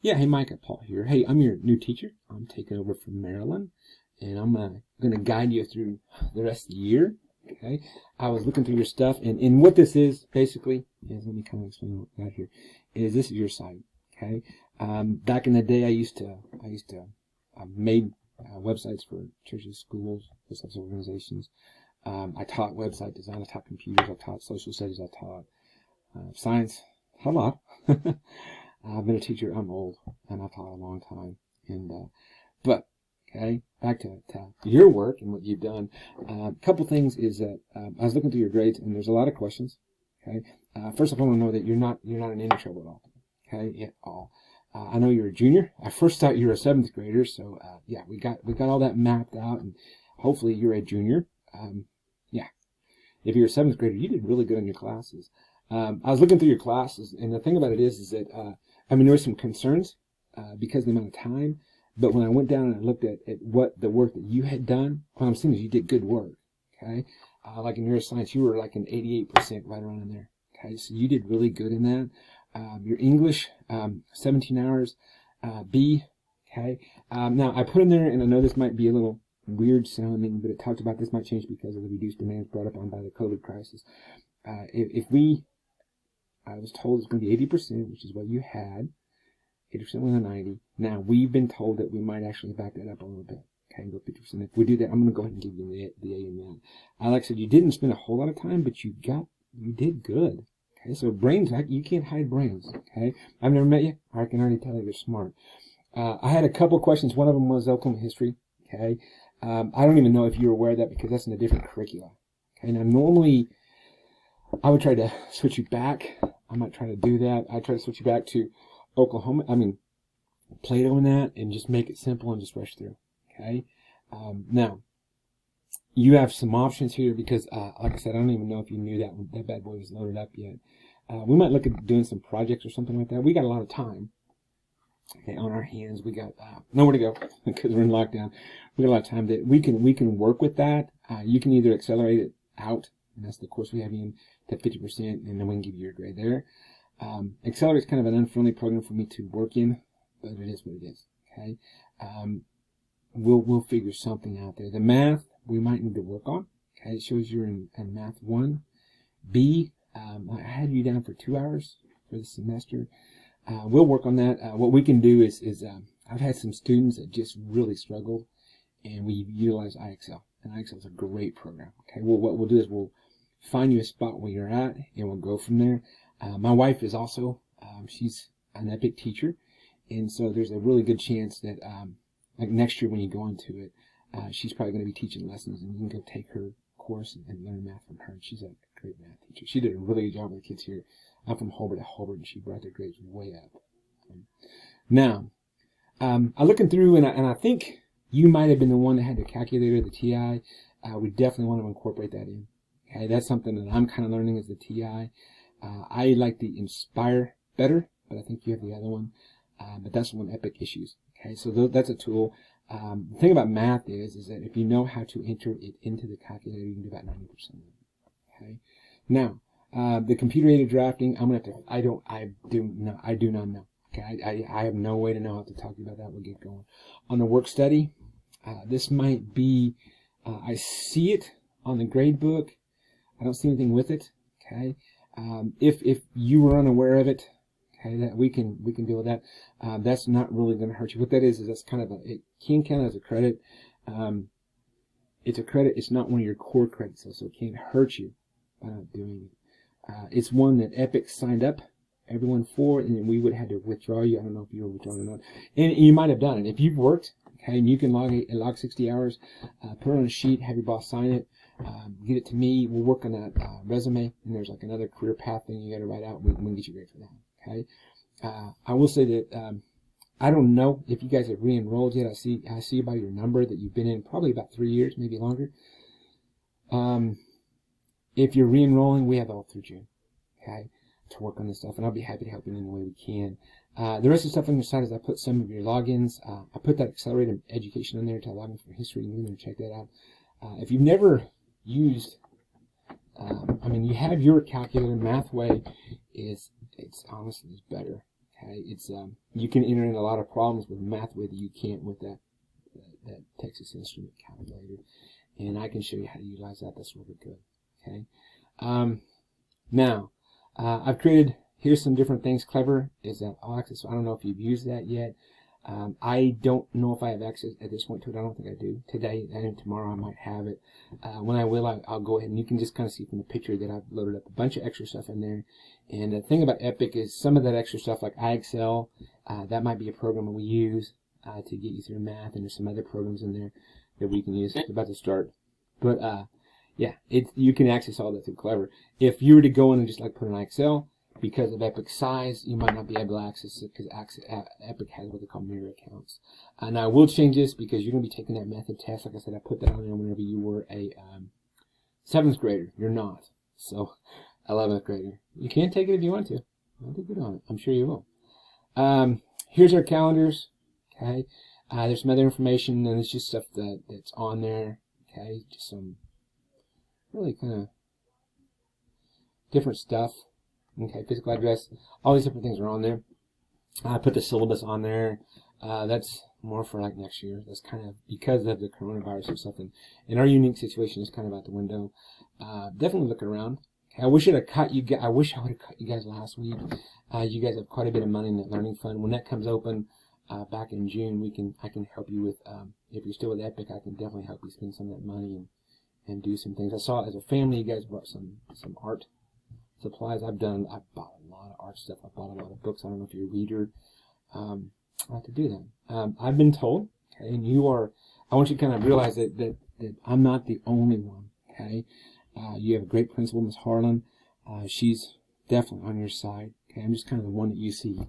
Yeah, hey Micah, Paul here. Hey, I'm your new teacher. I'm taking over from Maryland, and I'm going to guide you through the rest of the year. Okay, I was looking through your stuff, and what this is basically is, let me kind of explain what we got here. Is this is your site? Okay, back in the day, I made websites for churches, schools, those types of organizations. I taught website design. I taught computers. I taught social studies. I taught science. A lot. I've been a teacher. I'm old, and I've taught a long time. But okay, back to your work and what you've done. A couple things is that I was looking through your grades, and there's a lot of questions. Okay, first of all, I want to know that you're not in any trouble at all. Okay, at all. I know you're a junior. I first thought you were a seventh grader, so yeah, we got all that mapped out, and hopefully you're a junior. Yeah, if you're a seventh grader, you did really good in your classes. I was looking through your classes, and the thing about it is that I mean, there were some concerns because of the amount of time, but when I went down and I looked at what the work that you had done, what I'm saying is you did good work. Okay, like in neuroscience, you were like an 88%, right around in there. Okay, so you did really good in that. Your English, 17 hours, B. Okay, now I put in there, and I know this might be a little weird sounding, but it talked about this might change because of the reduced demands brought up on by the COVID crisis. I was told it's going to be 80%, which is what you had. 80% with a 90. Now, we've been told that we might actually back that up a little bit. Okay, go 50%. If we do that, I'm going to go ahead and give you the A in that. Like I said, you didn't spend a whole lot of time, but you did good. Okay, so brains, you can't hide brains. Okay, I've never met you. I can already tell you you're smart. I had a couple questions. One of them was Oklahoma history. Okay, I don't even know if you're aware of that because that's in a different curricula. Okay, now normally I would try to switch you back. I might try to do that. I try to switch you back to Plato and that, and just make it simple and just rush through. Okay. Now, you have some options here because, like I said, I don't even know if you knew that bad boy was loaded up yet. We might look at doing some projects or something like that. We got a lot of time. Okay, on our hands. We got nowhere to go because we're in lockdown. We got a lot of time that we can work with that. You can either accelerate it out, and that's the course we have you in, to 50%, and then we can give you your grade there. Accelerate is kind of an unfriendly program for me to work in, but it is what it is. Okay, we'll figure something out there. The math we might need to work on. Okay, it shows you're in math 1. B, I had you down for 2 hours for the semester. We'll work on that. What we can do is I've had some students that just really struggled, and we utilize IXL, and IXL is a great program. Okay, well, what we'll do is we'll find you a spot where you're at, and we'll go from there. My wife is also, she's an EPIC teacher, and so there's a really good chance that like next year when you go into it, she's probably going to be teaching lessons, and you can go take her course and learn math from her. She's a great math teacher. She did a really good job with the kids here. I'm from Hobart at Hobart, and she brought their grades way up. Now, I'm looking through, and I think you might have been the one that had the calculator, the TI. We definitely want to incorporate that in. Okay, that's something that I'm kind of learning is the TI. I like the Inspire better, but I think you have the other one. But that's one EPIC issues. Okay, so that's a tool. The thing about math is that if you know how to enter it into the calculator, you can do about 90% of it. Okay, now the computer-aided drafting, I'm gonna have to. I do not know. Okay, I have no way to know how to talk to you about that. We'll get going on the work study. This might be. I see it on the grade book. I don't see anything with it. Okay. If you were unaware of it, okay, that we can deal with that. That's not really going to hurt you. What that is that's kind of it can count as a credit. It's a credit. It's not one of your core credits, so it can't hurt you by not doing it. It's one that EPIC signed up everyone for, and then we would have had to withdraw you. I don't know if you were withdrawn or not, and you might have done it if you've worked. Okay, and you can log 60 hours, put it on a sheet, have your boss sign it. Get it to me. We'll work on that resume, and there's like another career path thing you got to write out. We can get you ready for that. Okay. I will say that I don't know if you guys have re-enrolled yet. I see by your number that you've been in probably about 3 years, maybe longer. If you're re-enrolling, we have all through June. Okay, to work on this stuff, and I'll be happy to help you in any way we can. The rest of the stuff on your side is I put some of your logins. I put that accelerated education on there to log in for history. You can check that out. If you've never used, I mean, you have your calculator. Mathway it's honestly better. Okay, it's you can enter in a lot of problems with math with you can't with that Texas Instrument calculator, and I can show you how to utilize that. That's really good. Okay, now I've created. Here's some different things. Clever is that all access. So I don't know if you've used that yet. I don't know if I have access at this point to it. I don't think I do. Today and tomorrow I might have it. When I will, I'll go ahead and you can just kind of see from the picture that I've loaded up a bunch of extra stuff in there. And the thing about Epic is some of that extra stuff like iExcel, that might be a program that we use to get you through math, and there's some other programs in there that we can use. It's about to start. But yeah, you can access all that through Clever. If you were to go in and just like put an iExcel, because of Epic's size, you might not be able to access it because Epic has what they call mirror accounts. And I will change this because you're going to be taking that method test. Like I said, I put that on there whenever you were a 7th grader. You're not. So, 11th grader. You can take it if you want to. I'll do good on it. I'm sure you will. Here's our calendars. Okay. There's some other information, and it's just stuff that's on there. Okay. Just some really kind of different stuff. Okay, physical address, all these different things are on there. I put the syllabus on there. That's more for like next year. That's kind of because of the coronavirus or something. And our unique situation is kind of out the window. Definitely look around. Okay, I wish I would have cut you guys last week. You guys have quite a bit of money in that learning fund. When that comes open back in June, I can help you with. If you're still with Epic, I can definitely help you spend some of that money and do some things. I saw as a family, you guys brought some art supplies. I've bought a lot of art stuff. I've bought a lot of books. I don't know if you're a reader. I have to do that. I've been told, okay, and I want you to kind of realize that I'm not the only one, okay? You have a great principal, Miss Harlan. She's definitely on your side, okay? I'm just kind of the one that you see.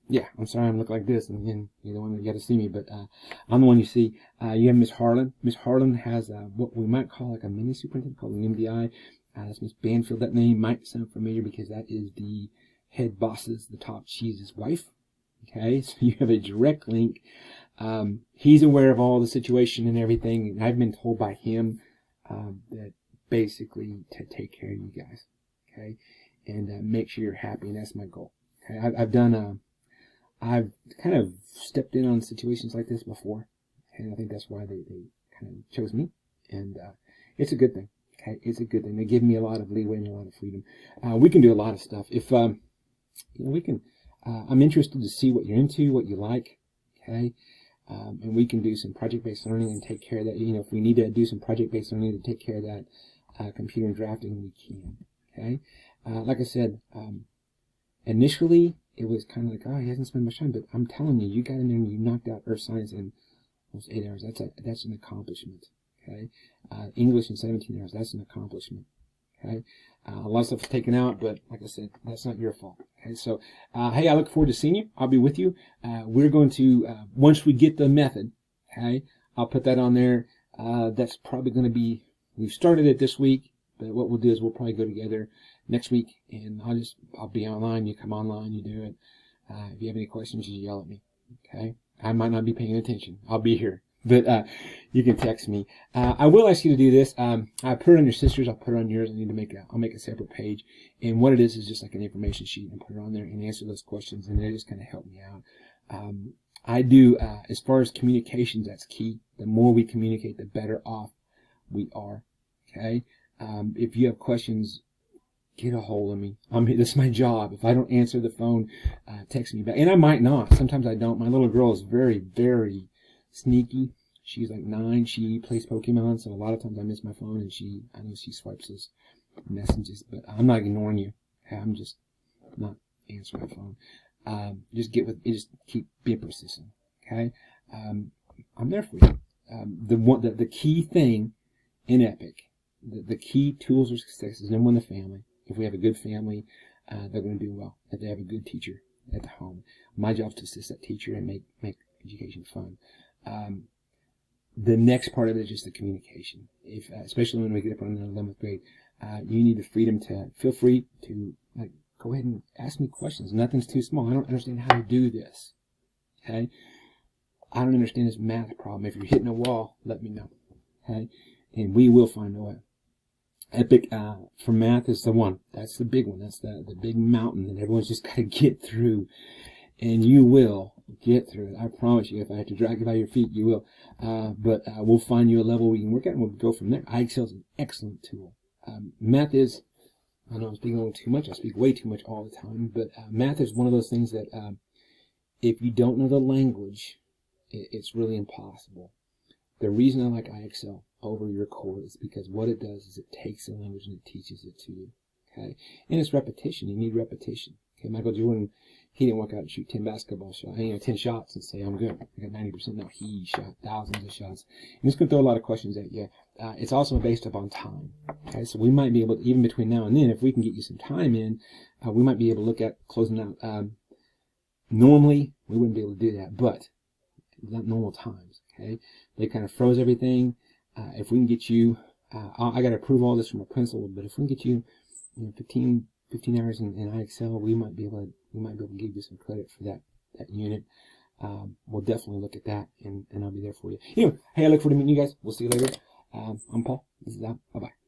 Yeah, I'm sorry I look like this, and then you're the one that got to see me, but I'm the one you see. You have Miss Harlan. Miss Harlan has what we might call like a mini superintendent called an MDI. That's Miss Banfield. That name might sound familiar because that is the head boss's, the top cheese's wife. Okay, so you have a direct link. He's aware of all the situation and everything, and I've been told by him that basically to take care of you guys, okay, and make sure you're happy, and that's my goal. Okay, I've kind of stepped in on situations like this before, and I think that's why they kind of chose me, and it's a good thing. Okay, it's a good thing. They give me a lot of leeway and a lot of freedom. We can do a lot of stuff. If we can, I'm interested to see what you're into, what you like. Okay, and we can do some project-based learning and take care of that. You know, if we need to do some project-based learning to take care of that computer and drafting, we can. Okay, like I said, initially it was kind of like, oh, he hasn't spent much time, but I'm telling you, you got in there and you knocked out Earth Science in almost 8 hours. That's an accomplishment. Okay, English in 17 hours, that's an accomplishment. Okay, a lot of stuff's taken out, but like I said, that's not your fault. Okay, so hey, I look forward to seeing you. I'll be with you. We're going to once we get the method, okay, I'll put that on there. That's probably going to be, we've started it this week, but what we'll do is we'll probably go together next week, and I'll be online. You come online, you do it. If you have any questions, you yell at me. Okay, I might not be paying attention. I'll be here. But you can text me. I will ask you to do this. I put it on your sister's. I'll put it on yours. I'll make a separate page. And what it is just like an information sheet, and put it on there and answer those questions. And they just kind of help me out. I do, as far as communications, that's key. The more we communicate, the better off we are. Okay. If you have questions, get a hold of me. This is my job. If I don't answer the phone, text me back. And I might not. Sometimes I don't. My little girl is very, very sneaky. She's like 9. She plays Pokemon, so a lot of times I miss my phone, and I know she swipes those messages, but I'm not ignoring you. I'm just not answering my phone. Just keep being persistent. Okay, I'm there for you. The key thing in Epic, the key tools of success is number one, the family. If we have a good family, they're going to do well. If they have a good teacher at the home, my job is to assist that teacher and make education fun. The next part of it is just the communication. Especially when we get up on the 11th grade, you need the freedom to feel free to go ahead and ask me questions. Nothing's too small. I don't understand how to do this. Okay, I don't understand this math problem. If you're hitting a wall, let me know. Okay, and we will find a way. Epic for math is the one. That's the big one. That's the big mountain that everyone's just got to get through. And you will get through it. I promise you. If I have to drag you by your feet, you will. But we'll find you a level we can work at, and we'll go from there. iExcel is an excellent tool. Math is, I know I'm speaking a little too much. I speak way too much all the time. But math is one of those things that if you don't know the language, it's really impossible. The reason I like iExcel over your core is because what it does is it takes the language and it teaches it to you. Okay, and it's repetition. You need repetition. Okay, Michael Jordan, he didn't walk out and shoot 10 basketball shots, 10 shots and say, I'm good. I got 90%. No, he shot thousands of shots. I'm just going to throw a lot of questions at you. It's also based upon time. Okay, so we might be able to, even between now and then, if we can get you some time in, we might be able to look at closing out. Normally, we wouldn't be able to do that, but not normal times. Okay, they kind of froze everything. If we can get you, I got to approve all this from a principal, but if we can get you, 15 hours in iExcel, we might be able to give you some credit for that unit. We'll definitely look at that, and I'll be there for you. Anyway, hey, I look forward to meeting you guys. We'll see you later. I'm Paul. This is out. Bye-bye.